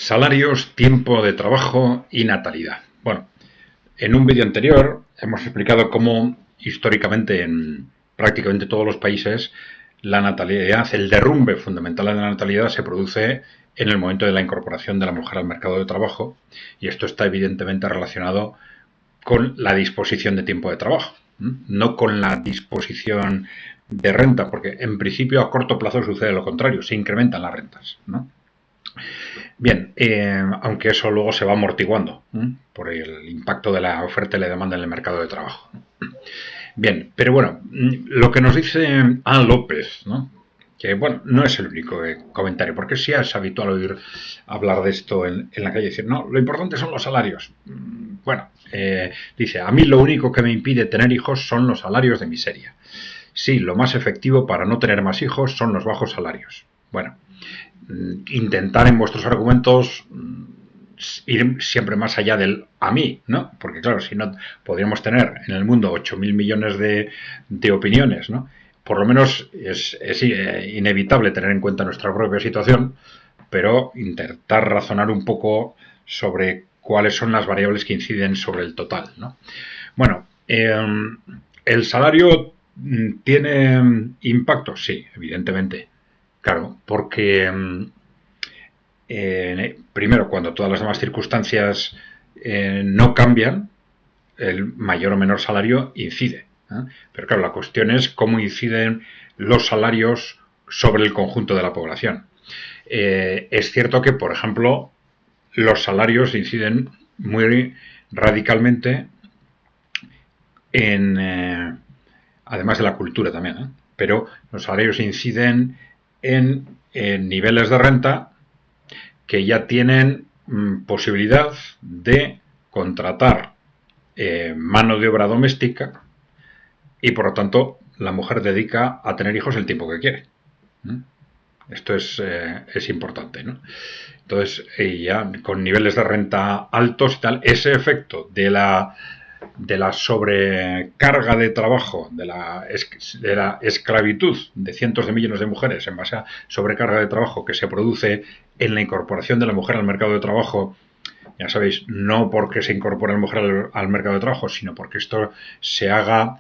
Salarios, tiempo de trabajo y natalidad. Bueno, en un vídeo anterior hemos explicado cómo históricamente en prácticamente todos los países la natalidad, el derrumbe fundamental de la natalidad se produce en el momento de la incorporación de la mujer al mercado de trabajo, y esto está evidentemente relacionado con la disposición de tiempo de trabajo, no con la disposición de renta, porque en principio a corto plazo sucede lo contrario, se incrementan las rentas, ¿no? Bien, aunque eso luego se va amortiguando por el impacto de la oferta y la demanda en el mercado de trabajo. Bien, pero bueno, lo que nos dice A. López, ¿no? Que bueno, no es el único comentario, porque sí es habitual oír hablar de esto en la calle, decir, no, lo importante son los salarios. Bueno, dice, a mí lo único que me impide tener hijos son los salarios de miseria. Sí, lo más efectivo para no tener más hijos son los bajos salarios. Bueno, intentar en vuestros argumentos ir siempre más allá del a mí, ¿no? Porque claro, si no, podríamos tener en el mundo 8.000 millones de opiniones, ¿no? Por lo menos es inevitable tener en cuenta nuestra propia situación, pero intentar razonar un poco sobre cuáles son las variables que inciden sobre el total, ¿no? Bueno, ¿el salario tiene impacto? Sí, evidentemente. Claro, porque primero, cuando todas las demás circunstancias no cambian, el mayor o menor salario incide. Pero claro, la cuestión es cómo inciden los salarios sobre el conjunto de la población. Es cierto que, por ejemplo, los salarios inciden muy radicalmente en, además de la cultura también, pero los salarios inciden en niveles de renta que ya tienen posibilidad de contratar mano de obra doméstica y por lo tanto la mujer dedica a tener hijos el tiempo que quiere. Esto es importante, ¿no? Entonces, ya con niveles de renta altos y tal, ese efecto de la sobrecarga de trabajo, de la esclavitud de cientos de millones de mujeres en base a sobrecarga de trabajo que se produce en la incorporación de la mujer al mercado de trabajo, ya sabéis, no porque se incorpore la mujer al mercado de trabajo, sino porque esto se haga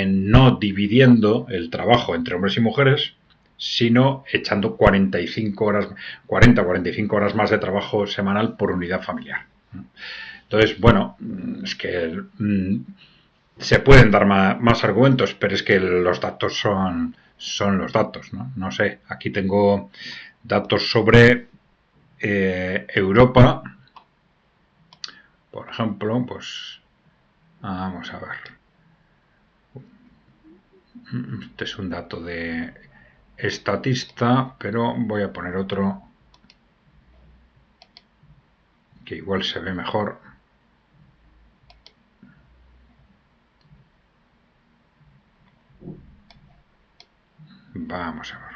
no dividiendo el trabajo entre hombres y mujeres, sino echando 45 horas más de trabajo semanal por unidad familiar. Entonces, bueno, es que se pueden dar más argumentos, pero es que los datos son los datos, ¿no? No sé, aquí tengo datos sobre Europa, por ejemplo, pues vamos a ver. Este es un dato de Statista, pero voy a poner otro que igual se ve mejor. Vamos a ver.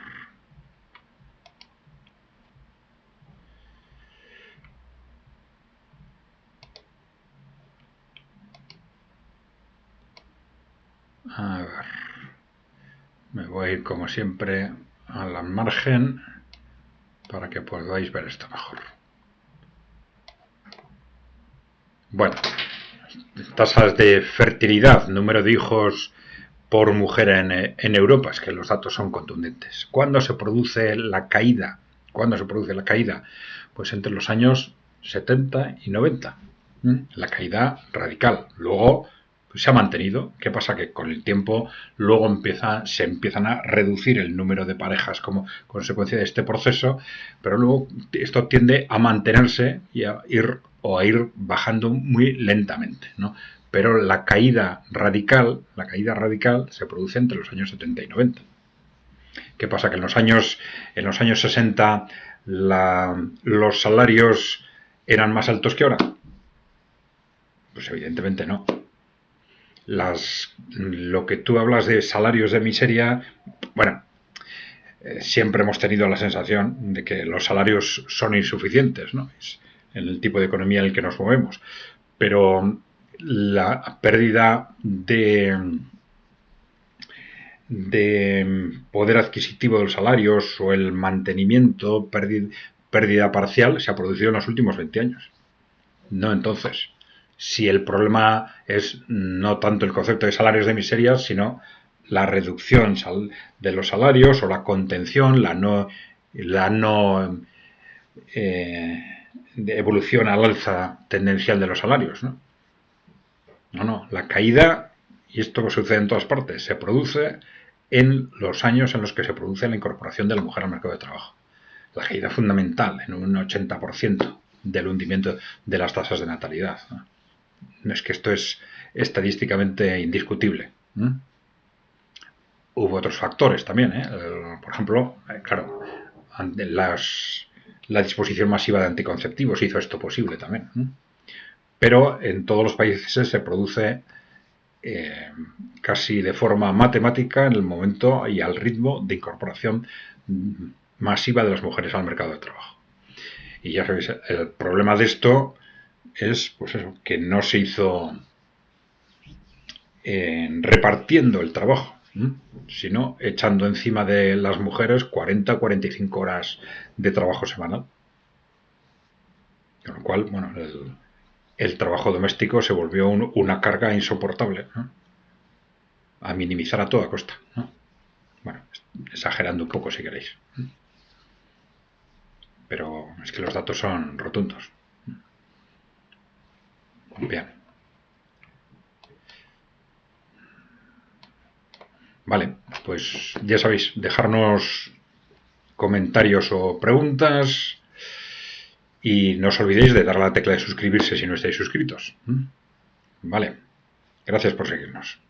A ver. Me voy a ir como siempre a la margen para que podáis ver esto mejor. Bueno, tasas de fertilidad, número de hijos por mujer en Europa, es que los datos son contundentes. ¿Cuándo se produce la caída? ¿Cuándo se produce la caída? Pues entre los años 70 y 90. La caída radical. Luego pues, se ha mantenido. ¿Qué pasa? Que con el tiempo luego se empiezan a reducir el número de parejas como consecuencia de este proceso, pero luego esto tiende a mantenerse y a ir bajando muy lentamente, ¿no? Pero la caída radical se produce entre los años 70 y 90. ¿Qué pasa? Que en los años 60 los salarios eran más altos que ahora. Pues evidentemente no. Lo que tú hablas de salarios de miseria, bueno, siempre hemos tenido la sensación de que los salarios son insuficientes, ¿no? Es en el tipo de economía en el que nos movemos. Pero la pérdida de poder adquisitivo de los salarios o el mantenimiento, pérdida parcial se ha producido en los últimos 20 años. No entonces. Si el problema es no tanto el concepto de salarios de miseria, sino la reducción de los salarios o la contención, la no de evolución al alza tendencial de los salarios, ¿no? No, la caída, y esto sucede en todas partes, se produce en los años en los que se produce la incorporación de la mujer al mercado de trabajo. La caída fundamental, en un 80% del hundimiento de las tasas de natalidad, ¿no? Es que esto es estadísticamente indiscutible. Hubo otros factores también, por ejemplo, claro, la disposición masiva de anticonceptivos hizo esto posible también. Pero en todos los países se produce casi de forma matemática en el momento y al ritmo de incorporación masiva de las mujeres al mercado de trabajo. Y ya sabéis, el problema de esto es, pues eso, que no se hizo repartiendo el trabajo, sino echando encima de las mujeres 40 o 45 horas de trabajo semanal. Con lo cual, bueno, el trabajo doméstico se volvió una carga insoportable, ¿no? A minimizar a toda costa, ¿no? Bueno, exagerando un poco si queréis. Pero es que los datos son rotundos. Bien. Vale, pues ya sabéis, dejarnos comentarios o preguntas y no os olvidéis de dar a la tecla de suscribirse si no estáis suscritos. Vale, gracias por seguirnos.